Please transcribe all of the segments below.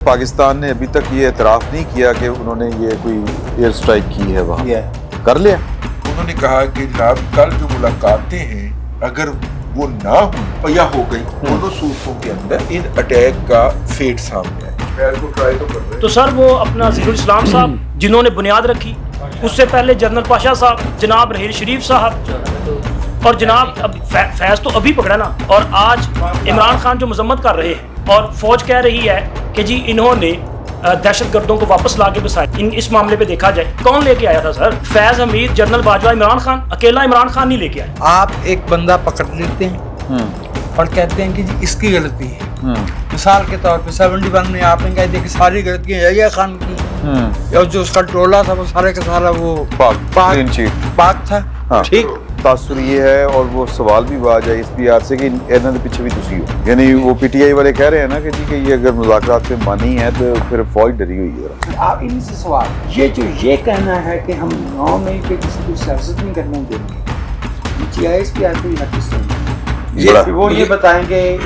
پاکستان نے ابھی تک یہ اعتراف نہیں کیا کہ انہوں نے یہ کوئی ایئر سٹرائک کی ہے وہاں کر لیا. انہوں نے کہا کہ جناب کل جو ملاقاتیں ہیں اگر وہ نہ ہوں یا ہو گئی دونوں صورتوں کے اندر ان اٹیک کا فیٹ سامنے آئے. تو سر وہ اپنا ظہیر الاسلام صاحب جنہوں نے بنیاد رکھی، اس سے پہلے جنرل پاشا صاحب، جناب رحیل شریف صاحب اور جناب فیض تو ابھی پکڑا نا، اور آج عمران خان جو مذمت کر رہے ہیں اور فوج کہہ رہی ہے کہ جی انہوں نے دہشت گردوں کو واپس لا کے بسایا. اس معاملے پہ دیکھا جائے کون لے کے آیا تھا سر؟ فیض حمید، جنرل باجوہ، عمران خان. اکیلا عمران خان نہیں لے کے آیا. آپ ایک بندہ پکڑ لیتے ہیں اور کہتے ہیں کہ جی اس کی غلطی ہے. مثال کے طور پہ 71 میں آپ نے کہا کہ ساری غلطیاں یحییٰ خان کی، اور جو اس کا ٹولہ تھا وہ سارے کا سارا وہ پاک تھا. ٹھیک تاثر یہ ہے اور وہ سوال بھی آ جائے اس پی آر سے کہ انہوں نے پیچھے بھی تسی ہو، یعنی وہ پی ٹی آئی والے کہہ رہے ہیں نا کہ جی کہ یہ اگر مذاکرات پہ مانی ہے تو پھر فوج ڈری ہوئی ہے. آپ ان سے سوال یہ کہنا ہے کہ ہم 9 مئی پہ کسی کو سیاست نہیں کرنے دیں گے، جی I S P R P وہ یہ بتائیں گے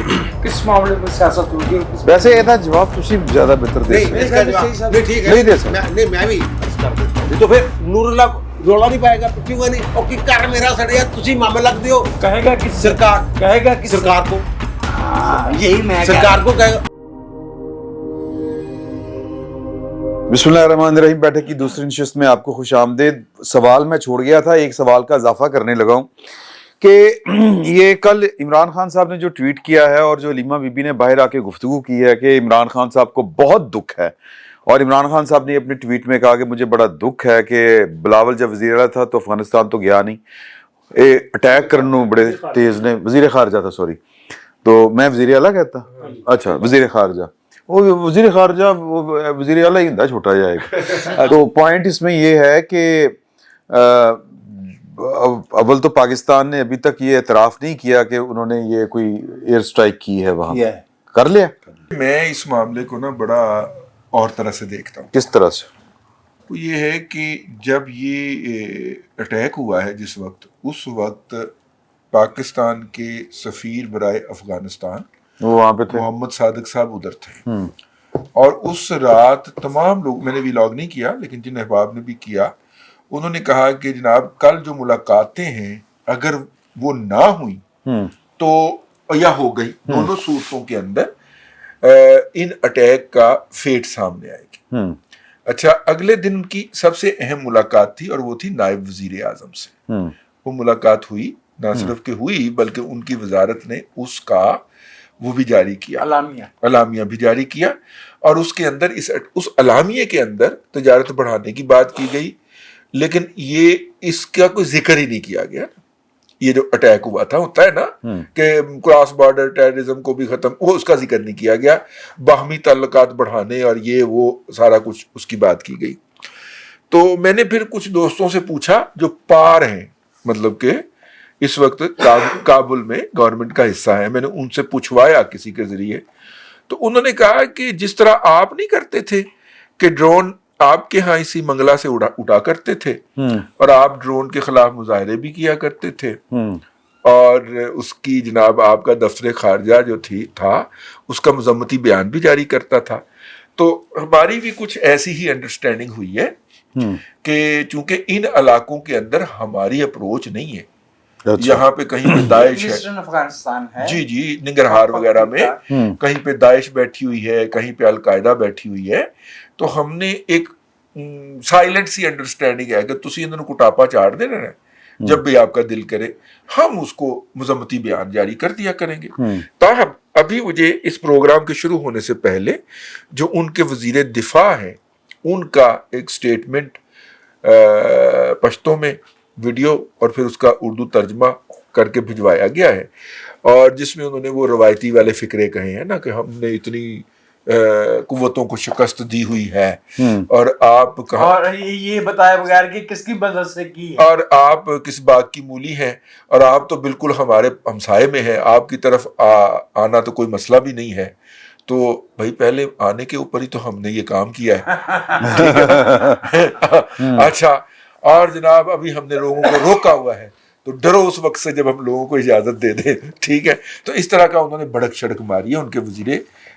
کس معاملے پر سیاست ہوگی. ویسے یہ جواب تسی زیادہ بہتر دے نہیں دے سکتے. میں بھی عرض کر دیتا ہوں تو پھر نور اللہ رولا نہیں پائے گا، کیوں نہیں؟ اور کہ کر میرا سڑیا تسی معاملہ لگ دیو، کہے گا کہ سرکار کو یہی میں سرکار کو کہے گا. بسم اللہ الرحمن الرحیم. بیٹھک کی دوسری نشست میں آپ کو خوش آمدید. سوال میں چھوڑ گیا تھا، ایک سوال کا اضافہ کرنے لگا ہوں کہ یہ کل عمران خان صاحب نے جو ٹویٹ کیا ہے اور جو علیمہ بی بی نے باہر آ کے گفتگو کی ہے کہ عمران خان صاحب کو بہت دکھ ہے، اور عمران خان صاحب نے اپنے ٹویٹ میں کہا کہ مجھے بڑا دکھ ہے کہ بلاول جب وزیر اعلیٰ تھا تو افغانستان تو گیا نہیں، اٹیک کرنے بڑے تیز نے، وزیر خارجہ تھا سوری، تو میں وزیر اعلیٰ کہتا، اچھا وزیر خارجہ، وہ وزیر خارجہ وزیر اعلیٰ ہی ہندا چھوٹا جائے گا. تو پوائنٹ اس میں یہ ہے کہ اول تو پاکستان نے ابھی تک یہ اعتراف نہیں کیا کہ انہوں نے یہ کوئی ایئر سٹرائک کی ہے وہاں کر لیا. میں اس معاملے کو نا بڑا اور طرح سے دیکھتا ہوں. کس طرح سے؟ وہ یہ ہے کہ جب یہ اٹیک ہوا ہے جس وقت، اس وقت پاکستان کے سفیر برائے افغانستان وہ وہاں پہ تھے، محمد صادق صاحب ادھر تھے، اور اس رات تمام لوگ، میں نے ویلاگ نہیں کیا لیکن جن احباب نے بھی کیا، انہوں نے کہا کہ جناب کل جو ملاقاتیں ہیں اگر وہ نہ ہوئی تو یا ہو گئی دونوں صورتوں کے اندر ان اٹیک کا فیٹ سامنے آئے گی. اچھا، اگلے دن کی سب سے اہم ملاقات تھی اور وہ تھی نائب وزیر اعظم سے. وہ ملاقات ہوئی، نہ صرف کہ ہوئی بلکہ ان کی وزارت نے اس کا وہ بھی جاری کیا، اعلامیہ بھی جاری کیا، اور اس کے اندر اس اعلامیے کے اندر تجارت بڑھانے کی بات کی گئی، لیکن یہ اس کا کوئی ذکر ہی نہیں کیا گیا. یہ جو اٹیک ہوا تھا، ہوتا ہے نا کہ کراس بارڈر ٹیررزم کو بھی ختم، وہ اس کا ذکر نہیں کیا گیا. باہمی تعلقات بڑھانے اور یہ وہ سارا کچھ اس کی بات کی گئی. تو میں نے پھر کچھ دوستوں سے پوچھا جو پار ہیں، مطلب کہ اس وقت کابل میں گورنمنٹ کا حصہ ہے، میں نے ان سے پوچھوایا کسی کے ذریعے، تو انہوں نے کہا کہ جس طرح آپ نہیں کرتے تھے کہ ڈرون آپ کے ہاں اسی منگلہ سے اٹھا کرتے تھے، اور آپ ڈرون کے خلاف مظاہرے بھی کیا کرتے تھے، اور اس کی جناب آپ کا دفتر خارجہ جو تھا اس کا مذمتی بیان بھی جاری کرتا تھا. تو ہماری بھی کچھ ایسی ہی انڈرسٹینڈنگ ہوئی ہے کہ چونکہ ان علاقوں کے اندر ہماری اپروچ نہیں ہے، یہاں پہ کہیں پہ داعش ہے، جی ننگرہار وغیرہ میں کہیں پہ داعش بیٹھی ہوئی ہے، کہیں پہ القاعدہ بیٹھی ہوئی ہے، تو ہم نے ایک سائلنٹ سی انڈرسٹینڈنگ ہے کہ تسی انہوں کو ٹاپا چاڑ دے رہے ہیں، جب بھی آپ کا دل کرے ہم اس کو مذمتی بیان جاری کر دیا کریں گے. تاہم ابھی مجھے اس پروگرام کے شروع ہونے سے پہلے جو ان کے وزیر دفاع ہیں ان کا ایک سٹیٹمنٹ پشتوں میں ویڈیو اور پھر اس کا اردو ترجمہ کر کے بھجوایا گیا ہے، اور جس میں انہوں نے وہ روایتی والے فکرے کہے ہیں نا کہ ہم نے اتنی قوتوں کو شکست دی ہوئی ہے، اور آپ کہاں، اور یہ بتائے بغیر کہ کس کی مدد سے کی، اور آپ کس باغ کی مولی ہیں، اور آپ تو بالکل ہمارے ہمسائے میں ہیں، آپ کی طرف آنا تو کوئی مسئلہ بھی نہیں ہے. تو بھائی پہلے آنے کے اوپر ہی تو ہم نے یہ کام کیا ہے. اچھا، اور جناب ابھی ہم نے لوگوں کو روکا ہوا ہے، تو ڈرو اس وقت سے جب ہم لوگوں کو اجازت دے دیں. ٹھیک ہے، تو اس طرح کا انہوں نے بڑک شڑک ماری ہے ان کے وزیر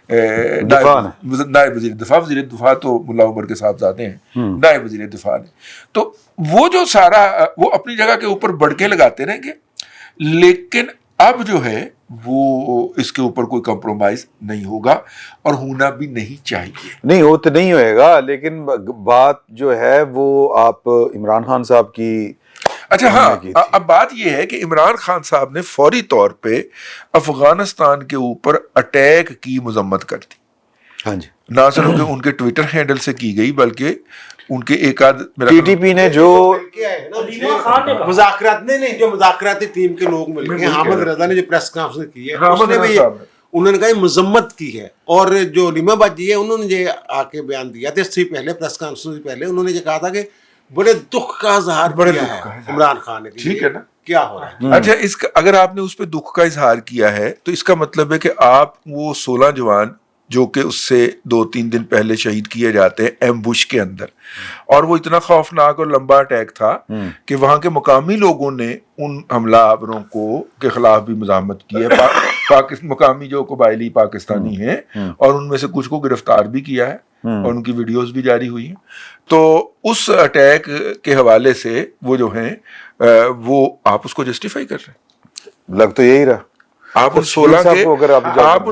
नायब वजीर दिफा तो मुल्ला उमर के साहबजादे हैं, नायब वजीर दिफा ने, तो वो जो सारा वो अपनी जगह के ऊपर बढ़के लगाते रहेंगे, लेकिन अब जो है वो इसके ऊपर कोई कंप्रोमाइज नहीं होगा और होना भी नहीं चाहिए। नहीं हो तो नहीं होएगा, लेकिन बात जो है वो आप इमरान खान साहब की अच्छा हाँ, अब बात ये है कि इमरान खान साहब ने फौरी तौर पे अफगानिस्तान के ऊपर अटैक की मजम्मत कर दी। हाँ जी, ना सिर्फ उनके ट्विटर हैंडल से की गई बल्कि उनके एक आध टीटीपी ने जो मुज़ाकरात नहीं जो मुज़ाकराती टीम के लोग मिल गए, हामिद रजा ने जो प्रेस कॉन्फ्रेंस की है उसने भी उन्होंने कहा मजम्मत की है, और जो रीमा बाजी है उन्होंने ये आके बयान दिया था इससे पहले प्रेस कॉन्फ्रेंस से पहले, उन्होंने ये कहा था कि बड़े दुख का इजहार किया है इमरान खान ने। ठीक है ना, क्या हो रहा है? अच्छा, इसका अगर आपने उस पर दुख का इजहार किया है तो इसका मतलब है कि आप वो 16 जवान जो कि उससे 2-3 दिन पहले शहीद किए जाते हैं एम्बुश के अंदर, और वो इतना खौफनाक और लंबा अटैक था कि वहां के मुकामी लोगों ने उन हमलावरों को के खिलाफ भी मज़ाहमत की है। मुकामी जो कबायली पाकिस्तानी हैं और उनमें से कुछ को गिरफ्तार भी किया है और उनकी वीडियोस भी जारी हुई हैं। तो उस अटैक के हवाले से वो जो हैं वो आप उसको जस्टिफाई कर रहे हैं। लग तो यही रहा। आप उन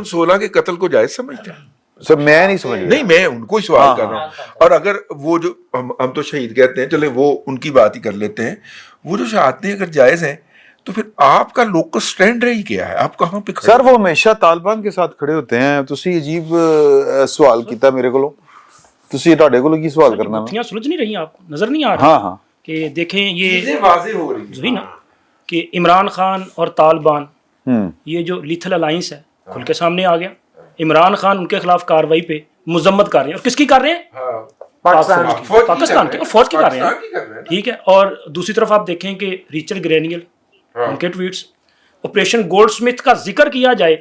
16 के कत्ल को जायज समझते हैं? सर मैं नहीं समझ नहीं, मैं उनको ही सवाल कर रहा हूँ। और अगर वो जो हम तो शहीद कहते हैं, चले वो उनकी बात ही कर लेते हैं, वो जो शहादतें अगर जायज हैं तो फिर आपका लोकल स्टैंड रही क्या है? आप कहाँ पे खड़े? सर वो हमेशा तालिबान के साथ खड़े होते हैं। तुसी अजीब सवाल किया मेरे को, तुसी ਤੁਹਾਡੇ ਕੋਲ ਕੀ सवाल करना है? सुलझ नहीं रही, आपको नजर नहीं आ रहा? हाँ हाँ, कि देखें ये वाज़ेह हो रही है ना कि इमरान खान और तालिबान ये जो लीथल अलायंस है खुल के सामने आ गया। इमरान खान उनके खिलाफ कार्रवाई पे मजम्मत कर रहे हैं, और किसकी कर रहे हैं? पाकिस्तान की और फौज की कर रहे हैं। ठीक है, और दूसरी तरफ आप देखें कि रिचर्ड ग्रेनियल उनके ट्वीट्स, ऑपरेशन गोल्डस्मिथ का जिक्र किया जाए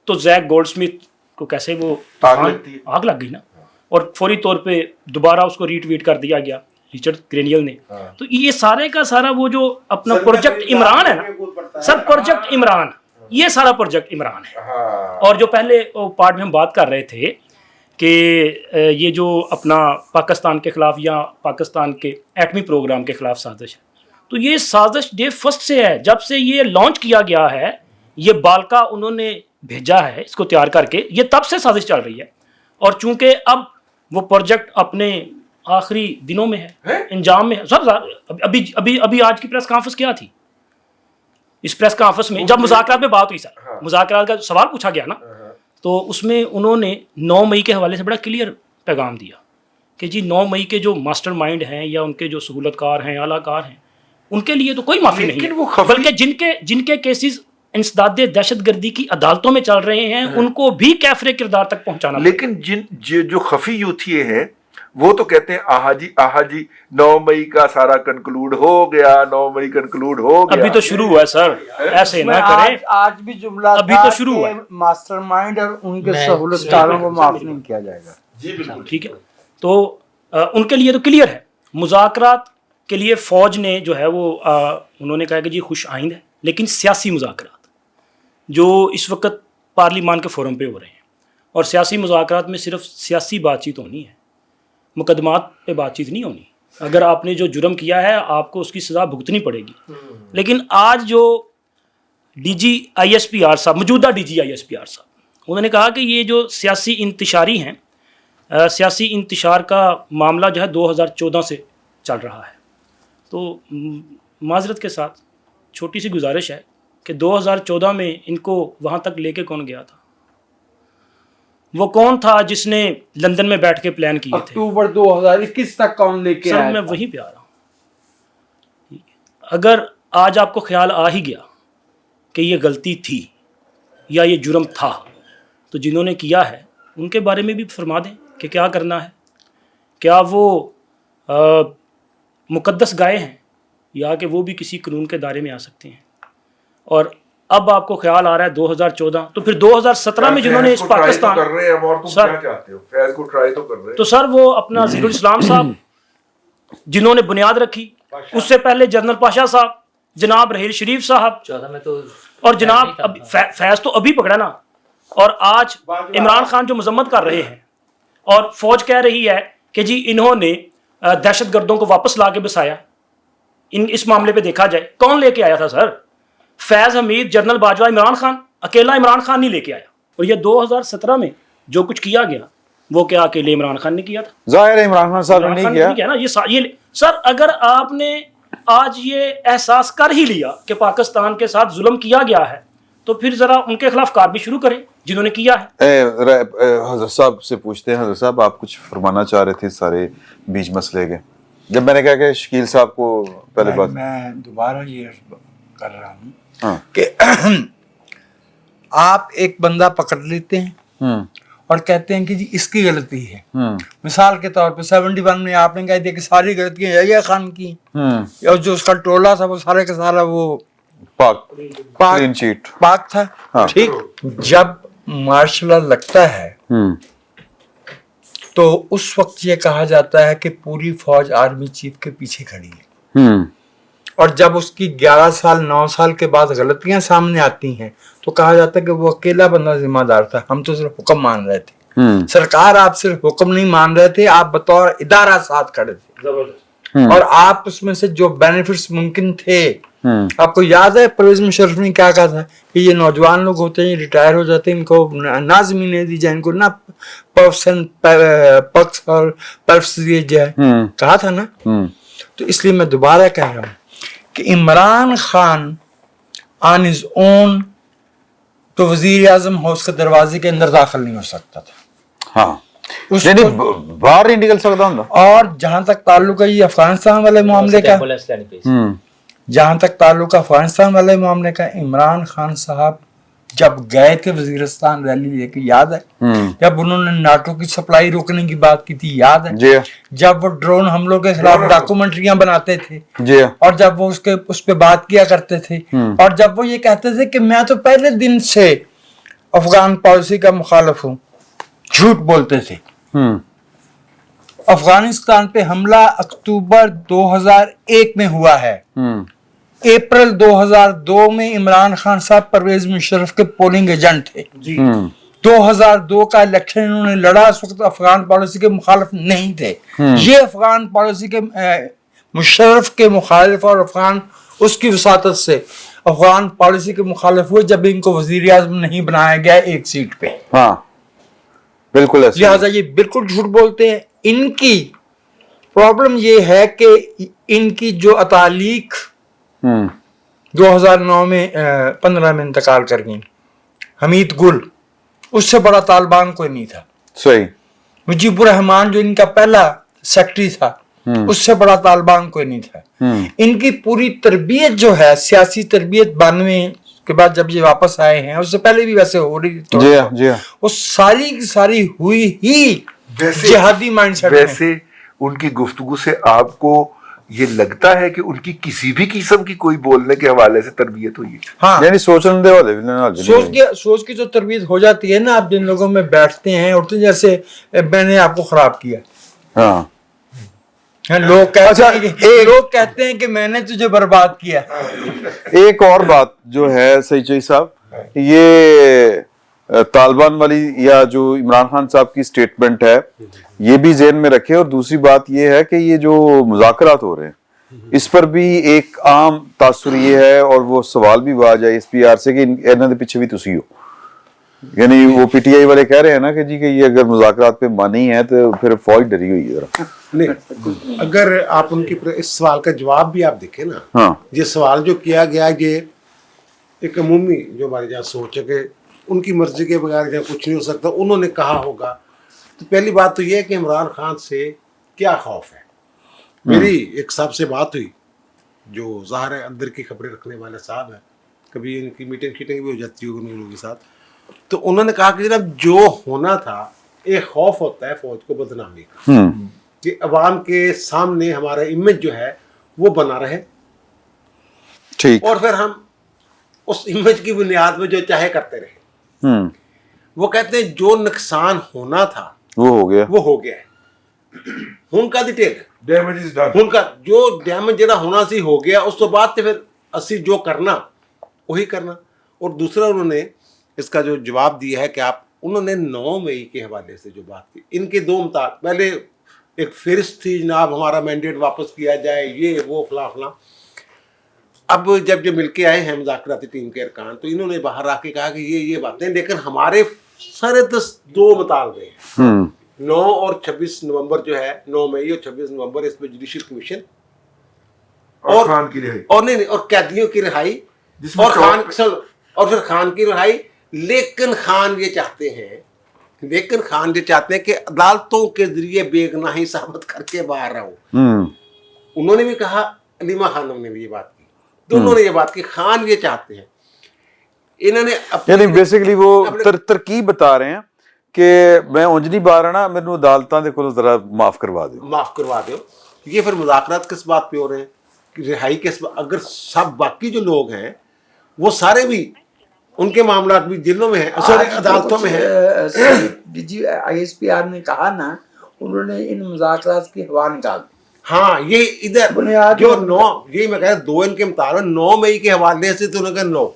तो जैक गोल्डस्मिथ को कैसे वो आग लग गई ना, और फौरी तौर पे दोबारा उसको रीट्वीट कर दिया गया रिचर्ड ग्रेनियल ने। तो ये सारे का सारा वो जो अपना प्रोजेक्ट इमरान है ना सर, प्रोजेक्ट इमरान, ये सारा प्रोजेक्ट इमरान है। और जो पहले पार्ट में हम बात कर रहे थे कि ये जो अपना पाकिस्तान के खिलाफ या पाकिस्तान के एटमी प्रोग्राम के खिलाफ साजिश है, तो ये साजिश डे फर्स्ट से है। जब से ये लॉन्च किया गया है, ये बालका उन्होंने भेजा है इसको तैयार करके, ये तब से साजिश चल रही है। और चूंकि अब वो प्रोजेक्ट अपने आखिरी दिनों में है, इंजाम में है। सब अभी आज की प्रेस कॉन्फ्रेंस क्या थी? इस प्रेस कॉन्फ्रेंस में जब मुज़ाकरात में बात हुई, सर मुज़ाकरात का सवाल पूछा गया ना, तो उसमें उन्होंने 9 मई के हवाले से बड़ा क्लियर पैगाम दिया कि जी 9 मई के जो मास्टर माइंड हैं या उनके जो सहूलतकार हैं, आलाकार हैं, उनके लिए तो कोई माफी नहीं है, बल्कि जिनके केसेस इंसदादे दहशतगर्दी की अदालतों में चल रहे हैं उनको भी कैफरे किरदार तक पहुंचाना। लेकिन जो खफी यूथिये हैं वो तो कहते हैं आहा जी 9 मई का सारा कंक्लूड हो गया, 9 मई कंक्लूड हो गया। अभी तो शुरू हुआ है सर, ऐसे ना करें। आज भी जुमला अभी तो शुरू हुआ है। मास्टरमाइंड और उनके सहूलतकारों को माफ नहीं किया जाएगा। जी बिल्कुल ठीक है, तो उनके लिए तो क्लियर है। मुज़ाकरात के लिए फौज ने जो है वो उन्होंने कहा कि जी खुश आइंद है, लेकिन सियासी मुज़ाकरात जो इस वक्त पार्लिमान के फोरम पे हो रहे हैं, और सियासी मुज़ाकरात में सिर्फ सियासी बातचीत होनी है, मुकदमात पे बातचीत नहीं होनी। अगर आपने जो जुर्म किया है आपको उसकी सज़ा भुगतनी पड़ेगी। लेकिन आज जो DG ISPR साहब, मौजूदा DG ISPR साहब, उन्होंने कहा कि ये जो सियासी इंतशारी हैं, सियासी इंतशार का मामला जो है 2014 से चल रहा है। तो माजरत के साथ छोटी सी गुजारिश है कि 2014 में इनको वहाँ तक लेके कौन गया था? वो कौन था जिसने लंदन में बैठ के प्लान किए थे? अक्टूबर 2021 तक कौन लेके आया? सर मैं वहीं पे आ रहा हूँ। अगर आज आपको ख्याल आ ही गया कि ये गलती थी या ये जुर्म था, तो जिन्होंने किया है उनके बारे में भी फरमा दें कि क्या करना है। क्या वो मुकद्दस गाय हैं या कि वो भी किसी कानून के दायरे में आ सकते हैं? और अब आपको ख्याल आ रहा है 2014, तो फिर 2017 में जिन्होंने इस पाकिस्तान कर रहे हैं, और तुम क्या चाहते हो? फैज को ट्राई तो कर रहे हैं। तो सर वो अपना ज़हीरुल इस्लाम साहब जिन्होंने बुनियाद रखी, उससे पहले जनरल पाशा साहब, जनाब रहील शरीफ साहब, 14 में तो और जनाब फैज तो अभी पकड़ा ना, اور آج عمران خان جو مذمت کر رہے ہیں اور فوج کہہ رہی ہے کہ جی انہوں نے دہشت گردوں کو واپس لا کے بسایا، اس معاملے پہ دیکھا جائے کون لے کے آیا تھا سر؟ فیض حمید، جنرل باجوہ، عمران خان، اکیلا عمران خان نہیں لے کے آیا. اور یہ 2017 میں جو کچھ کیا گیا وہ کیا اکیلے عمران خان نے کیا تھا؟ ظاہر ہے عمران خان صاحب نے نہیں کیا نا. یہ سر اگر آپ نے آج یہ احساس کر ہی لیا کہ پاکستان کے ساتھ ظلم کیا گیا ہے تو پھر ذرا ان کے خلاف کارروائی شروع کریں جنہوں نے کیا ہے. حضرت صاحب سے پوچھتے ہیں. حضرت صاحب آپ کچھ فرمانا چاہ رہے تھے سارے بیچ مسئلے کے، جب میں نے کہا کہ شکیل صاحب کو پہلے بات میں دوبارہ یہ کر رہا ہوں کہ آپ ایک بندہ پکڑ لیتے ہیں اور کہتے ہیں کہ جی اس کی غلطی ہے. مثال کے طور پہ 71 میں آپ نے کہہ دیا کہ ساری غلطیاں یحییٰ خان کی، اور جو اس کا ٹولہ تھا وہ سارے کا سارا وہ پاک تھا. ٹھیک، جب مارشل لا لگتا ہے تو اس وقت یہ کہا جاتا ہے کہ پوری فوج آرمی چیف کے پیچھے کھڑی ہے، اور جب اس کی 11 سال 9 سال کے بعد غلطیاں سامنے آتی ہیں تو کہا جاتا ہے کہ وہ اکیلا بندہ ذمہ دار تھا، ہم تو صرف حکم مان رہے تھے. سرکار آپ صرف حکم نہیں مان رہے تھے، آپ بطور ادارہ ساتھ کھڑے تھے، اور آپ اس میں سے جو بینیفٹس ممکن تھے، آپ کو یاد ہے پرویز مشرف نے کیا کہا تھا کہ یہ نوجوان لوگ ہوتے ہیں، ریٹائر ہو جاتے ہیں، ان کو نہ زمینیں دی جائیں، ان کو نہ پکس اور پرفس دیے جائے، کہا تھا نا. تو اس لیے میں دوبارہ کہہ رہا ہوں کہ Imran Khan on his own تو وزیر اعظم ہاؤس کے دروازے کے اندر داخل نہیں ہو سکتا تھا. ہاں، یعنی باہر نہیں نکل سکتا ہوں. اور جہاں تک تعلق ہے یہ افغانستان والے معاملے کا، جہاں تک تعلق ہے افغانستان والے معاملے کا، عمران خان صاحب جب گئے تھے وزیرستان ریلی لے کے، یاد ہے جب انہوں نے ناٹو کی سپلائی روکنے کی بات کی تھی، یاد ہے جب وہ ڈرون حملوں کے خلاف ڈاکومنٹریاں بناتے تھے، اور جب وہ اس پہ بات کیا کرتے تھے، اور جب وہ یہ کہتے تھے کہ میں تو پہلے دن سے افغان پالیسی کا مخالف ہوں، جھوٹ بولتے تھے. افغانستان پہ حملہ اکتوبر 2001 میں ہوا ہے، اپریل 2002 میں عمران خان صاحب پرویز مشرف کے پولنگ ایجنٹ تھے. 2002 کا الیکشن انہوں نے لڑا، اس وقت افغان پالیسی کے مخالف نہیں تھے. یہ افغان پالیسی کے مشرف کے مخالف اور افغان اس کی وساطت سے افغان پالیسی کے مخالف ہوئے جب ان کو وزیر اعظم نہیں بنایا گیا ایک سیٹ پہ. ہاں بالکل ایسا. لہٰذا یہ بالکل جھوٹ بولتے ہیں. ان کی پرابلم یہ ہے کہ ان کی جو اتالیق 2009 میں 15 میں انتقال کر گئی، حمید گل، اس سے بڑا طالبان کوئی نہیں تھا. صحیح. مجیب الرحمان جو ان کا پہلا سیکٹری تھا، اس سے بڑا طالبان کوئی نہیں تھا. ان کی پوری تربیت جو ہے، سیاسی تربیت 92 کے بعد جب یہ واپس آئے ہیں، اس سے پہلے بھی ویسے ہو رہی تھی، وہ ساری کی ساری ہوئی ہی جہادی مائنڈ سیٹ. ویسے ان کی گفتگو سے آپ کو یہ لگتا ہے کہ ان کی کسی بھی قسم کی کوئی بولنے کے حوالے سے تربیت ہوئی ہے؟ ہاں، یعنی سوچنے والے سوچ کی جو تربیت ہو جاتی ہے نا، آپ جن لوگوں میں بیٹھتے ہیں اٹھتے ہیں، جیسے میں نے آپ کو خراب کیا. ہاں، لوگ کہتے ہیں کہ میں نے تجھے برباد کیا. ایک اور بات جو ہے سعید صاحب، یہ طالبان والی یا جو عمران خان صاحب کی سٹیٹمنٹ ہے یہ بھی ذہن میں رکھے. اور دوسری بات یہ ہے کہ یہ جو مذاکرات ہو رہے ہیں اس پر بھی ایک عام تاثر یہ ہے، اور وہ سوال بھی آ جائے اس پی آر سے کہ انہوں نے پیچھے بھی تسی ہو. یعنی وہ پی ٹی آئی والے کہہ رہے ہیں نا کہ جی کہ یہ اگر مذاکرات پہ مانی ہے تو پھر فوج ڈری ہوئی ہے ذرا. نہیں، اگر آپ ان کی اس سوال کا جواب بھی آپ دیکھیں نا، ہاں، یہ سوال جو کیا گیا یہ ایک عمومی جو ہمارے جہاں سوچ ہے کہ ان کی مرضی کے بغیر جہاں کچھ نہیں ہو سکتا، انہوں نے کہا ہوگا. تو پہلی بات تو یہ ہے کہ عمران خان سے کیا خوف ہے. میری ایک صاحب سے بات ہوئی جو ظاہر ہے اندر کی خبریں رکھنے والے صاحب ہیں، کبھی ان کی میٹنگ شیٹنگ بھی ہو جاتی ہے ان لوگوں کے ساتھ. تو انہوں نے کہا کہ جناب جو ہونا تھا، ایک خوف ہوتا ہے فوج کو بدنامی کا، کہ عوام کے سامنے ہمارا امیج جو ہے وہ بنا رہے، ٹھیک، اور پھر ہم اس امیج کی بنیاد میں جو چاہے کرتے رہے. وہ کہتے ہیں جو نقصان ہونا تھا وہ ہو گیا، وہ ہو گیا ہے. ہن کا دی ٹیک ڈیمیج از ڈن. ہن کا جو ڈیمیج جڑا ہونا سی ہو گیا، اس تو بعد تے پھر اسی جو کرنا وہی کرنا. اور دوسرا انہوں نے इसका जो जवाब दिया है कि आप, उन्होंने 9 मई के हवाले से जो बात की, इनके दो मुताबिक पहले एक फिरिस्त थी जनाब हमारा मैंडेट वापस किया जाए, ये वो फला फला। अब जब मिलके आए हैं मुज़ाकराती टीम के अरकान, तो इन्होंने बाहर आके कहा कि ये बातें, लेकिन हमारे सारे 2 मुतालबे हैं। 9 और 26 नवंबर जो है, 9 मई और 26 नवंबर, इसमें जुडिशल कमीशन और खान की रिहाई, और नहीं और कैदियों की रिहाई, और फिर खान की रिहाई। लेकिन खान ये चाहते हैं कि अदालतों के जरिए बेगुनाही साबित करके बाहर आओ। उन्होंने भी कहा, अलीमा खानम ने भी ये बात की, दोनों ने ये बात की। खान ये चाहते हैं, इन्होंने यानी बेसिकली वो तरकीब बता रहे हैं कि मैं उंज नहीं बाहर आना, मैनू अदालतां दे कोलों जरा माफ करवा दो। ये फिर मुज़ाकरात किस बात पे हो रहे हैं, रिहाई किस, अगर सब बाकी जो लोग हैं वो सारे भी, उनके मामला भी जेलों में है, सॉरी अदालतों में है। डीजी ISPR ने कहा ना, उन्होंने इन मुज़ाकरात की हवा निकाल दी। हाँ, ये इधर बुनियादी जो 9, ये मैं कह रहा 2 इनके मुताबिक 9 मई के हवाले से, तो उन्होंने 9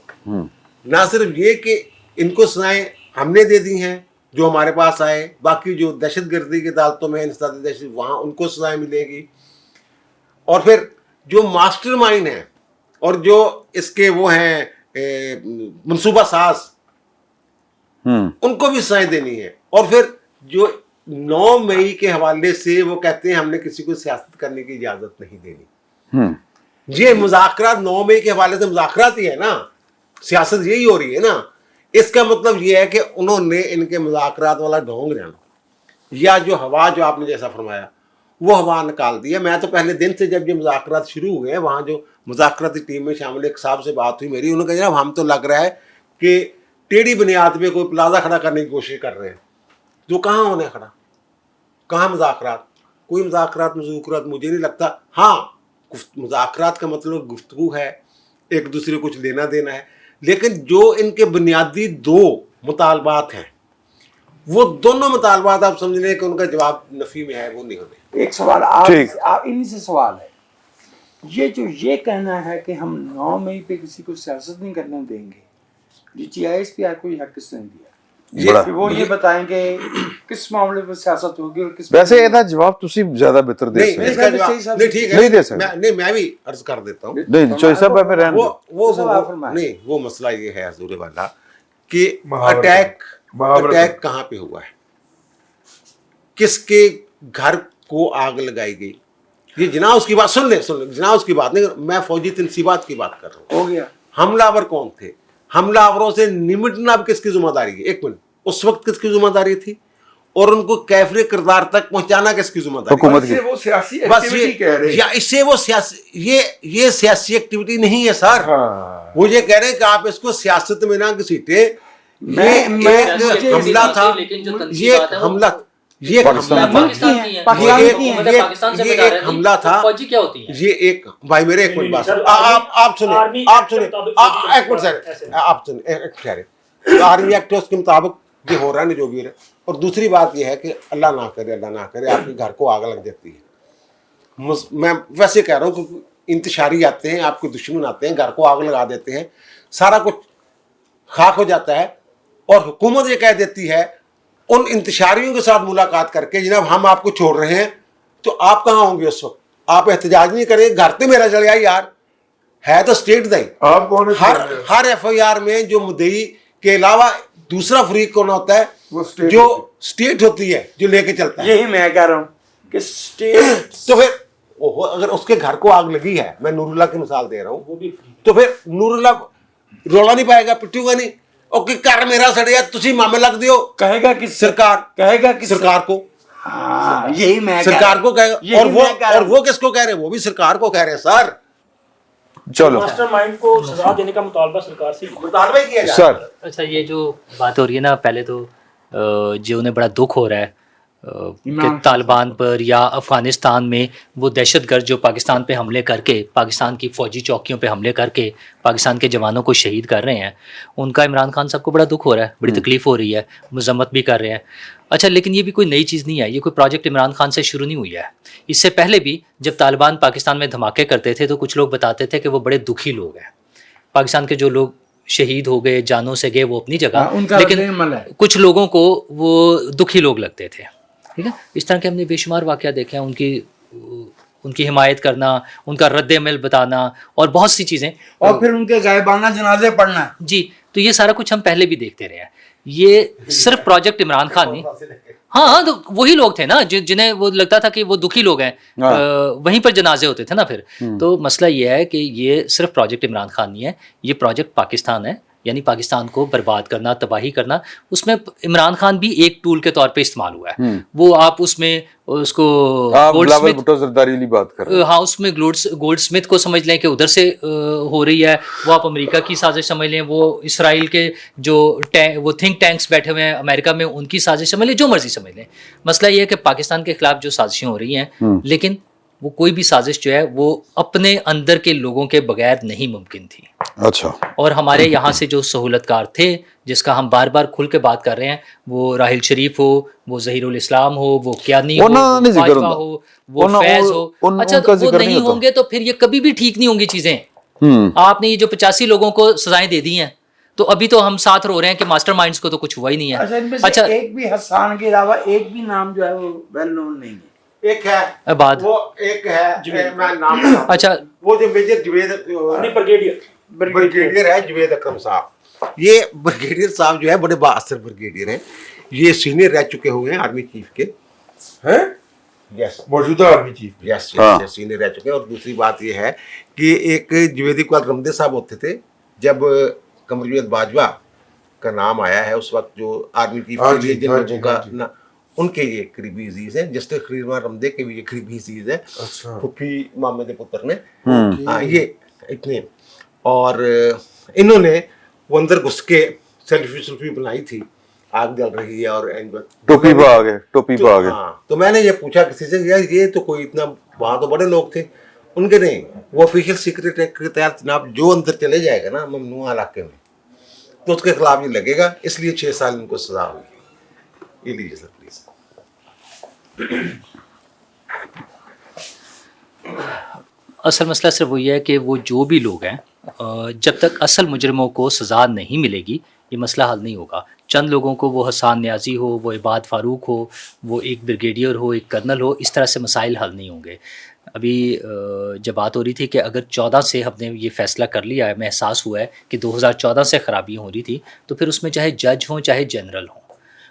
ना सिर्फ ये कि इनको सजाएं हमने दे दी हैं जो हमारे पास आए, बाकी जो दहशतगर्दी की अदालतों में दहशत, वहाँ उनको सजाएं मिलेगी। और फिर जो मास्टरमाइंड है और जो इसके वो हैं मंसूबा साज, उनको भी सजाएं देनी है। और फिर जो 9 मई के हवाले से वो कहते हैं हमने किसी को सियासत करने की इजाजत नहीं देनी। ये मुज़ाकरात 9 मई के हवाले से मुज़ाकरात ही है ना, सियासत यही हो रही है ना। इसका मतलब ये है कि उन्होंने इनके मुज़ाकरात वाला ढोंग जाना, या जो हवा, जो आपने जैसा फरमाया, वो हवा निकाल दी है। मैं तो पहले दिन से जब ये मुज़ाकरात शुरू हुए हैं, वहाँ जो मुज़ाकराती टीम में शामिल एक साहब से बात हुई मेरी, उन्होंने कहा जनाब हम तो लग रहा है कि टेढ़ी बुनियाद पे कोई प्लाजा खड़ा करने की कोशिश कर रहे हैं, जो कहाँ होने खड़ा, कहाँ मुज़ाकरात, कोई मुज़ाकरात मुझे नहीं लगता। हाँ, मुज़ाकरात का मतलब गुफ्तगू है, एक दूसरे को कुछ लेना देना है, लेकिन जो इनके बुनियादी 2 मुतालबात हैं, वो दोनों मुतालबात आप समझ लें कि उनका जवाब नफी में है, वो नहीं होने। एक सवाल आप इन्हीं से सवाल है, ये कहना है कि हम 9 मई पे किसी को सियासत नहीं करने देंगे, डीजी ISPR को हक किसने दिया? वो ये बताएंगे किस मामले पर सियासत होगी और किस, वैसे ਇਹਦਾ जवाब ਤੁਸੀਂ ज्यादा बेहतर दे सकते इसका जवाब नहीं, ठीक है, नहीं दे सकते। मैं भी अर्ज कर देता हूँ। नहीं चोई साहब मैं रहने दो। नहीं, वो मसला ये है हजूर वाला कि अटैक कहाँ पे हुआ है, किसके घर को आग लगाई गई, ये जना उसकी बात सुन ले जना उसकी बात नहीं, मैं फौजी तनसीबात की बात कर रहा हूँ। हो गया, हमलावर कौन थे, हमलावरों से निमटना किसकी जिम्मेदारी है, एक मिनट, उस वक्त किसकी जिम्मेदारी थी, और उनको कैफरे किरदार तक पहुंचाना किसकी जिम्मेदारी, हुकूमत की। वो सियासी बस एक्टिविटी कह रहे हैं। या इससे वो सियासी, ये सियासी एक्टिविटी नहीं है सर। हाँ। वो ये कह रहे हैं कि आप इसको सियासत में ना घसीटे। ये एक हमला था, ये एक हमला, ये एक हमला था। फौजी क्या होती है? ये एक भाई मेरे एक मिनट बात, आप सुने एक मिनट सर, आप सुने एक कह रहे आर्मी एक्ट उसके मुताबिक ये हो रहा है ना जो भी है। और दूसरी बात ये है कि अल्लाह ना करे आपके घर को आग लग जाती है। मैं वैसे कह रहा हूँ कि इंतशारी आते हैं, आपके दुश्मन आते हैं, घर को आग लगा देते हैं, सारा कुछ खाक हो जाता है, और हुकूमत ये कह देती है उन इंतशारियों के साथ मुलाकात करके जनाब हम आपको छोड़ रहे हैं, तो आप कहाँ होंगे उस वक्त? आप एहतजाज नहीं करेंगे, घर तो मेरा चले यार, है तो स्टेट दाई। आप कौन हर FIR में जो मुद्दई के अलावा दूसरा फरीक कौन होता है? वो स्टेट जो स्टेट होती है, जो लेके चलता है। यही मैं कह रहा हूँ कि स्टेट तो फिर अगर उसके घर को आग लगी है, मैं नूरुल्लाह की मिसाल दे रहा हूँ, तो फिर नूरुल्लाह रोला नहीं पाएगा, पिटूगा नहीं, ओके घर मेरा सड़िया तुसी मामे लग दियो, कहेगा कि सरकार को। हाँ, यही मैं सरकार को कहेगा, और वो किसको कह रहे हैं? वो भी सरकार को कह रहे हैं सर। चलो मास्टरमाइंड को सजा देने का मुतालबा सरकार से मुतालबा ही किया जाए सर। अच्छा, ये जो बात हो रही है ना, पहले तो जो उन्हें बड़ा दुख हो रहा है कि तालिबान पर या अफ़गानिस्तान में वो दहशतगर्द जो पाकिस्तान पे हमले करके, पाकिस्तान की फ़ौजी चौकियों पे हमले करके पाकिस्तान के जवानों को शहीद कर रहे हैं, उनका इमरान खान साहब को बड़ा दुख हो रहा है, बड़ी तकलीफ़ हो रही है, मजम्मत भी कर रहे हैं। अच्छा, लेकिन ये भी कोई नई चीज़ नहीं है, ये कोई प्रोजेक्ट इमरान खान से शुरू नहीं हुई है। इससे पहले भी जब तालिबान पाकिस्तान में धमाके करते थे तो कुछ लोग बताते थे कि वो बड़े दुखी लोग हैं, पाकिस्तान के जो लोग शहीद हो गए, जानों से गए, वो अपनी जगह, उनका लेकिन रद्द-ए-अमल है। कुछ लोगों को वो दुखी लोग लगते थे, ठीक है। इस तरह के हमने बेशुमार वाक़या देखे हैं, उनकी हिमायत करना, उनका रद्द-ए-अमल बताना और बहुत सी चीज़ें, और फिर उनके गायबाना जनाजे पढ़ना। जी, तो ये सारा कुछ हम पहले भी देखते रहे हैं। ये सिर्फ प्रोजेक्ट इमरान खान नहीं, हाँ, तो वही लोग थे ना जिन्हें वो लगता था कि वो दुखी लोग हैं, वहीं पर जनाजे होते थे ना फिर। तो मसला ये है कि ये सिर्फ प्रोजेक्ट इमरान खान नहीं है, ये प्रोजेक्ट पाकिस्तान है, यानी पाकिस्तान को बर्बाद करना, तबाही करना। उसमें इमरान खान भी एक टूल के तौर पे इस्तेमाल हुआ है। वो आप उसमें उसको बिलावल भुट्टो जरदारी वाली बात कर रहे हैं। हाँ, उसमें गोल्ड स्मिथ को समझ लें कि उधर से हो रही है, वो आप अमेरिका की साजिश समझ लें, वो इसराइल के जो वो थिंक टैंक्स बैठे हुए हैं अमेरिका में, उनकी साजिश समझ लें, जो मर्जी समझ लें। मसला ये है कि पाकिस्तान के खिलाफ जो साजिशें हो रही हैं, लेकिन वो कोई भी साजिश जो है वो अपने अंदर के लोगों के बगैर नहीं मुमकिन थी। अच्छा, और हमारे यहाँ से जो सहूलतकार थे, जिसका हम बार बार खुल के बात कर रहे हैं, वो राहिल शरीफ हो, वो ज़हीरुल इस्लाम हो, वो क्यानी हो, वो बाजवा हो, वो फैज हो, अच्छा तो वो नहीं होंगे तो फिर ये कभी भी ठीक नहीं होंगी चीजें। आपने ये जो 85 लोगों को सजाएं दे दी हैं, तो अभी तो हम साथ रो रहे हैं कि मास्टरमाइंड्स को तो कुछ हुआ ही नहीं है। अच्छा, एक भी हसन के अलावा एक भी नाम जो है वो वेल नोन नहीं है। एक है आबाद, वो एक है, मैं नाम बताता हूं। अच्छा, वो जो मेजर ब्रिगेडियर है जुवेद अकरम साहब। ये ब्रिगेडियर साहब जो है बड़े बाअसर ब्रिगेडियर हैं। ये सीनियर रह चुके हुए हैं आर्मी चीफ के, हैं? यस, मौजूदा आर्मी चीफ। यस, हाँ। सीनियर रह चुके हैं। और दूसरी बात ये है कि एक जुवेद इकबाल रमदे साहब होते थे, जब कमर जुवेद बाजवा का नाम आया है उस वक्त जो आर्मी चीफ हाँ के लिए जी, जिन हाँ लोगों जी, का हाँ जी। ना, उनके ये करीबी अजीज हैं। जस्टिस खलील रमदे के भी ये करीबी अजीज है, अच्छा। फुफी मामे के पुत्र ने। हाँ, ये इतने, और इन्होंने वो अंदर घुस के सेल्फी बनाई थी, आग जल रही है और टोपी पे आ गए, टोपी पे आ गए। हाँ, तो मैंने ये पूछा किसी से, यार ये तो कोई इतना, वहाँ तो बड़े लोग थे। उनके नहीं, वो ऑफिशियल सीक्रेट एक्ट के तहत जनाब जो अंदर चले जाएगा ना ममनुआ इलाके में, तो उसके खिलाफ ये लगेगा, इसलिए 6 साल इनको सजा होगी। ये लीजिए सर प्लीज। असल मसला सिर्फ वही है कि वो जो भी लोग हैं, जब तक असल मुजरिमों को सज़ा नहीं मिलेगी, ये मसला हल नहीं होगा। चंद लोगों को, वो हसान न्याजी हो, वो इबाद फ़ारूक हो, वो एक ब्रिगेडियर हो, एक कर्नल हो, इस तरह से मसाइल हल नहीं होंगे। अभी जब बात हो रही थी कि अगर 14 से हमने ये फ़ैसला कर लिया है, मैं एहसास हुआ है कि 2014 से ख़राबियाँ हो रही थी, तो फिर उसमें चाहे जज हों चाहे जनरल हों,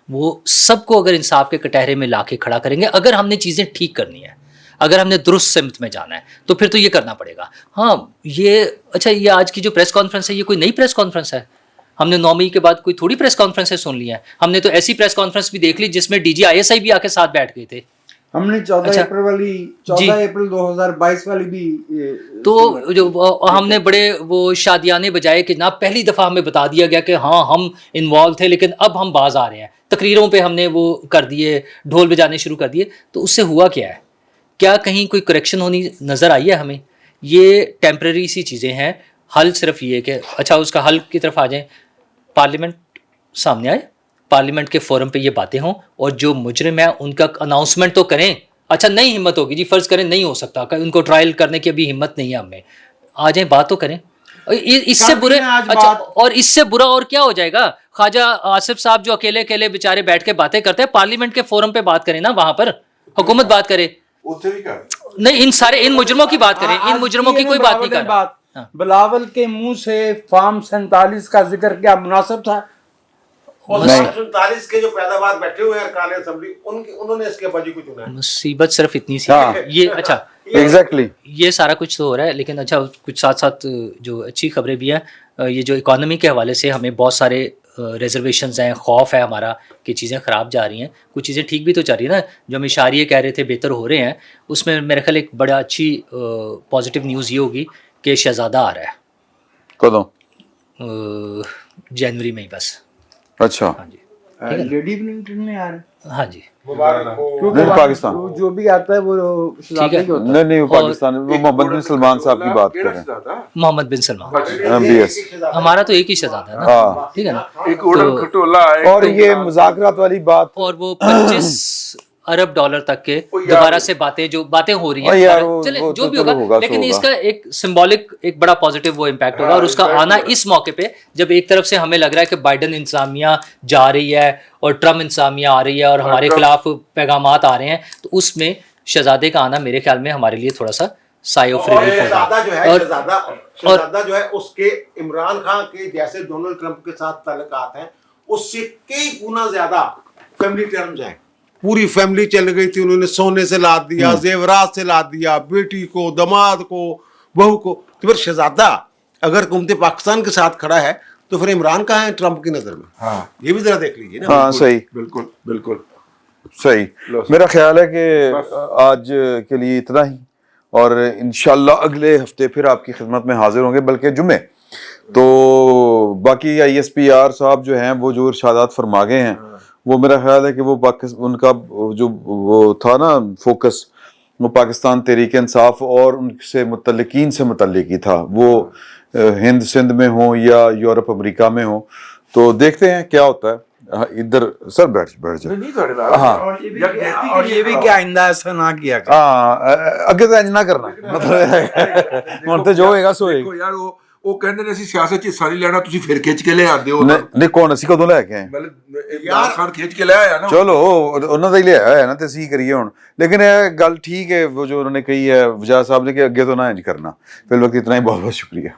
वो सबको अगर इंसाफ के कटहरे में ला के खड़ा करेंगे, अगर हमने चीज़ें ठीक करनी है, अगर हमने दुरुस्त सिमत में जाना है, तो फिर तो ये करना पड़ेगा। हाँ, ये अच्छा, ये आज की जो प्रेस कॉन्फ्रेंस है, ये कोई नई प्रेस कॉन्फ्रेंस है? हमने 9 मई के बाद कोई थोड़ी प्रेस कॉन्फ्रेंसें सुन ली हैं। हमने तो ऐसी प्रेस कॉन्फ्रेंस भी देख ली जिसमें DG ISI भी आके साथ बैठ गए थे। हमने 14 अप्रैल 2022 वाली भी तो जो हमने बड़े वो शादियाने बजाए कि ना, पहली दफ़ा हमें बता दिया गया कि हाँ हम इन्वॉल्व थे, लेकिन अब हम बाज आ रहे हैं। तकरीरों पे हमने वो कर दिए, ढोल बजाने शुरू कर दिए। तो उससे हुआ क्या है? क्या कहीं कोई करेक्शन होनी नज़र आई है हमें? ये टेम्परेरी सी चीज़ें हैं। हल सिर्फ ये कि अच्छा, उसका हल की तरफ आ जाएं, पार्लियामेंट सामने आए, पार्लियामेंट के फोरम पे ये बातें हों, और जो मुजरिम है उनका अनाउंसमेंट तो करें। अच्छा, नहीं हिम्मत होगी जी, फ़र्ज़ करें नहीं हो सकता, उनको ट्रायल करने की अभी हिम्मत नहीं है हमें, आ जाएं, बात तो करें। इससे बुरे, अच्छा, और इससे बुरा और क्या हो जाएगा? ख्वाजा आसिफ साहब जो अकेले अकेले बेचारे बैठ के बातें करते हैं, पार्लियामेंट के फोरम पे बात करें ना, वहां पर हुकूमत बात करे, नहीं इन मुजरिमों की बात करें, इन मुजरिमों की कोई बात नहीं कर रहा। बिलावल के मुंह से फार्म 47 का जिक्र क्या मुनासिब था? और 47 के जो पैदावार बैठे हुए हैं अरकान असेंबली, उन्होंने इसके बाजी को चुना है। मुसीबत सिर्फ इतनी सी हाँ। है ये। अच्छा, एग्जैक्टली, ये सारा कुछ तो हो रहा है, लेकिन अच्छा, कुछ साथ साथ जो अच्छी खबरें भी हैं, ये जो इकॉनमी के हवाले से हमें बहुत सारे रिजर्वेशंस हैं, खौफ है हमारा कि चीज़ें ख़राब जा रही हैं, कुछ चीज़ें ठीक भी तो चल रही है ना। जो हम इशारिये कह रहे थे बेहतर हो रहे हैं, उसमें मेरे ख्याल एक बड़ा अच्छी पॉजिटिव न्यूज़ ये होगी कि शहज़ादा आ रहा है कदों? जनवरी में ही बस। अच्छा, हाँ जी, लेडी ब्लिंटन में आ रहा है। हाँ जी, नहीं, पाकिस्तान जो भी आता है वो ठीक है। नहीं, वो पाकिस्तान, वो मोहम्मद बिन सलमान साहब की बात कर रहे हैं। मोहम्मद बिन सलमान, MBS, हमारा तो एक ही शहज़ादा है ना, हाँ। ठीक है ना। एक उड़न खटोला है, और ये मुज़ाकरात वाली बात, और वो 25 अरब डॉलर तक के दोबारा से बातें हो रही हैं, चले जो भी होगा, लेकिन इसका एक सिंबॉलिक एक बड़ा पॉजिटिव वो इम्पैक्ट होगा। और उसका आना इस मौके पे जब एक तरफ से हमें लग रहा है कि बाइडन इंतजामिया जा रही है और ट्रम्प इंतजामिया आ रही है और हमारे खिलाफ पैगामात आ रहे हैं, तो उसमें शहजादे का आना मेरे ख्याल में हमारे लिए थोड़ा सा साई ऑफ रिलीफ होगा। शहजादा जो है उसके इमरान खान के जैसे डोनाल्ड ट्रंप के साथ ताल्लुकात हैं, उससे कई गुना ज्यादा फैमिली टर्म्स हैं। पूरी फैमिली चल गई थी, उन्होंने सोने से लाद दिया, जेवरात से लाद दिया, बेटी को, दामाद को, बहू को। तो फिर शहजादा अगर हुकूमत पाकिस्तान के साथ खड़ा है तो फिर इमरान कहाँ है ट्रंप की नजर में? हाँ, ये भी जरा देख लीजिए ना। हाँ सही, बिल्कुल बिल्कुल सही। मेरा ख्याल है कि आज के लिए इतना ही, और इंशाल्लाह अगले हफ्ते फिर आपकी खिदमत में हाजिर होंगे, बल्कि जुम्मे। तो बाकी ISPR साहब जो हैं वो जो इरशादात फरमा गए हैं, वो मेरा ख्याल है कि वो उनका जो वो था ना फोकस, वो पाकिस्तान तहरीक इंसाफ और उनसे मुतल्लिकीन से मुतल्लिक ही था, वो हिंद सिंध में हो या यूरोप अमेरिका में हो। तो देखते हैं क्या होता है। इधर सर बैठ जाओ। नहीं थोड़े ना। हाँ, और ये भी कि आइंदा ऐसा ना किया करें। हाँ अगे तो इंज ना करना, मतलब हुण ते जो होएगा सो होएगा। देखो यार वो कहंदे ने ਅਸੀਂ ਸਿਆਸਤ 'ਚ ਹਿੱਸਾ ਨਹੀਂ ਲੈਣਾ, ਤੁਸੀਂ ਫਿਰ ਖਿੱਚ ਕੇ ਲੈ ਆਉਂਦੇ ਹੋ। ਨਹੀਂ ਕੌਣ ਅਸੀਂ ਕਦੋਂ ਲੈ ਕੇ ਆਏ? ਮਤਲਬ ਇਮਰਾਨ ਖਾਨ ਖਿੱਚ ਕੇ ਲੈ ਆਇਆ ਨਾ। ਚਲੋ ਉਹਨਾਂ ਦਾ ਹੀ ਲਿਆ ਹੈ ਨਾ, ਤੇ ਅਸੀਂ ਕਰੀਏ ਹੁਣ। लेकिन ਇਹ ਗੱਲ ठीक है वो जो उन्होंने कही है वजाद साहब ने कि अगे तो ना इंज करना। फिर वक्त इतना ही, बहुत बहुत शुक्रिया।